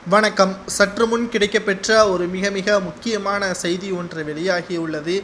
வணக்கம். சற்று முன் கிடைக்கப்பெற்ற ஒரு மிக மிக முக்கியமான செய்தி ஒன்று வெளியாகியுள்ளது.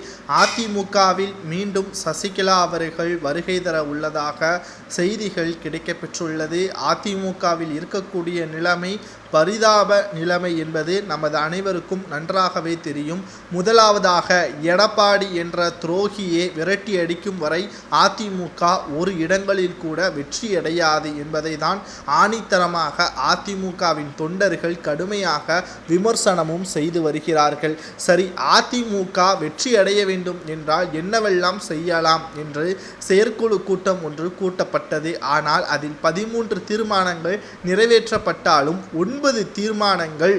அதிமுகவில் மீண்டும் சசிகலா அவர்கள் வருகை தர உள்ளதாக செய்திகள் கிடைக்கப்பெற்றுள்ளது. அதிமுகவில் இருக்கக்கூடிய நிலைமை பரிதாப நிலைமை என்பது நமது அனைவருக்கும் நன்றாகவே தெரியும். முதலாவதாக, எடப்பாடி என்ற துரோகியை விரட்டி அடிக்கும் வரை அதிமுக ஒரு இடங்களில் கூட வெற்றியடையாது என்பதை தான் ஆணித்தரமாக அதிமுகவின் தொண்டர்கள் கடுமையாக விமர்சனமும் செய்து வருகிறார்கள். சரி, அதிமுக வெற்றி அடைய வேண்டும் என்றால் என்னவெல்லாம் செய்யலாம் என்று செயற்குழு கூட்டம் ஒன்று கூட்டப்பட்டது. ஆனால் அதில் 13 தீர்மானங்கள் நிறைவேற்றப்பட்டாலும் 9 தீர்மானங்கள்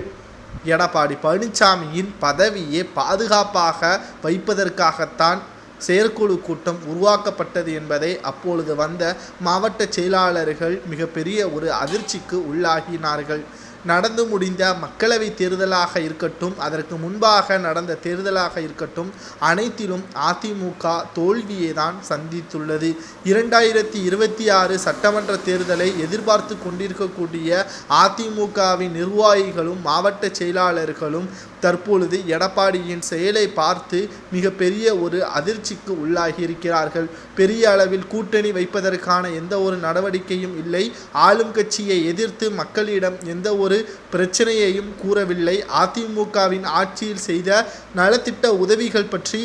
எடப்பாடி பழனிசாமியின் பதவியை பாதுகாப்பாக வைப்பதற்காகத்தான் செயற்குழு கூட்டம் உருவாக்கப்பட்டது என்பதை அப்பொழுது வந்த மாவட்ட செயலாளர்கள் மிகப்பெரிய ஒரு அதிர்ச்சிக்கு உள்ளாகினார்கள். நடந்து முடிந்த மக்களவை தேர்தலாக இருக்கட்டும், அதற்கு முன்பாக நடந்த தேர்தலாக இருக்கட்டும், அனைத்திலும் அதிமுக தோல்வியை தான் சந்தித்துள்ளது. 2026 சட்டமன்ற தேர்தலை எதிர்பார்த்து கொண்டிருக்கக்கூடிய அதிமுகவின் நிர்வாகிகளும் மாவட்ட செயலாளர்களும் தற்பொழுது எடப்பாடியின் செயலை பார்த்து மிகப்பெரிய ஒரு அதிர்ச்சிக்கு உள்ளாகியிருக்கிறார்கள். பெரிய அளவில் கூட்டணி வைப்பதற்கான எந்த ஒரு நடவடிக்கையும் இல்லை. ஆளும் கட்சியை எதிர்த்து மக்களிடம் எந்த ஒரு பிரச்சனையையும் கூறவில்லை. அதிமுகவின் ஆட்சியில் செய்த நலத்திட்ட உதவிகள் பற்றி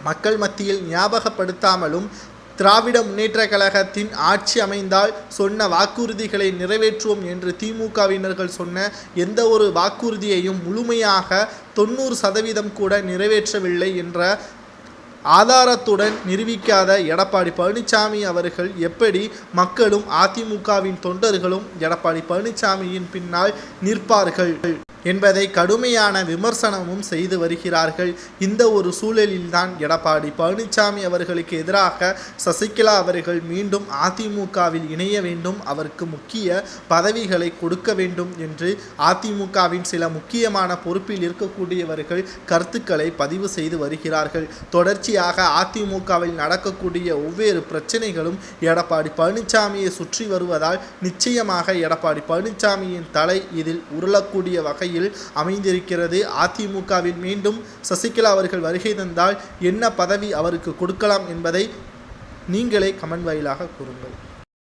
மக்கள் மத்தியில் ஞாபகப்படுத்தாமலும், திராவிட முன்னேற்ற கழகத்தின் ஆட்சி அமைந்தால் சொன்ன வாக்குறுதிகளை நிறைவேற்றுவோம் என்று திமுகவினர்கள் சொன்ன எந்த ஒரு வாக்குறுதியையும் முழுமையாக 90% கூட நிறைவேற்றவில்லை என்ற ஆதாரத்துடன் நிரூபிக்காத எடப்பாடி பழனிசாமி அவர்கள் எப்படி மக்களும் அதிமுகவின் தொண்டர்களும் எடப்பாடி பழனிசாமியின் பின்னால் நிற்பார்கள் என்பதை கடுமையான விமர்சனமும் செய்து வருகிறார்கள். இந்த ஒரு சூழலில்தான் எடப்பாடி பழனிசாமி அவர்களுக்கு எதிராக சசிகலா அவர்கள் மீண்டும் அதிமுகவில் இணைய வேண்டும், அவருக்கு முக்கிய பதவிகளை கொடுக்க வேண்டும் என்று அதிமுகவின் சில முக்கியமான பொறுப்பில் இருக்கக்கூடியவர்கள் கருத்துக்களை பதிவு செய்து வருகிறார்கள். தொடர்ச்சியாக அதிமுகவில் நடக்கக்கூடிய ஒவ்வொரு பிரச்சனைகளும் எடப்பாடி பழனிசாமியை சுற்றி வருவதால் நிச்சயமாக எடப்பாடி பழனிசாமியின் தலை இதில் உருளக்கூடிய வகையில் அமைந்திருக்கிறது. அதிமுகவில் மீண்டும் சசிகலா அவர்கள் வருகை தந்தால் என்ன பதவி அவருக்கு கொடுக்கலாம் என்பதை நீங்களே கமெண்ட் வாயிலாக கூறுங்கள்.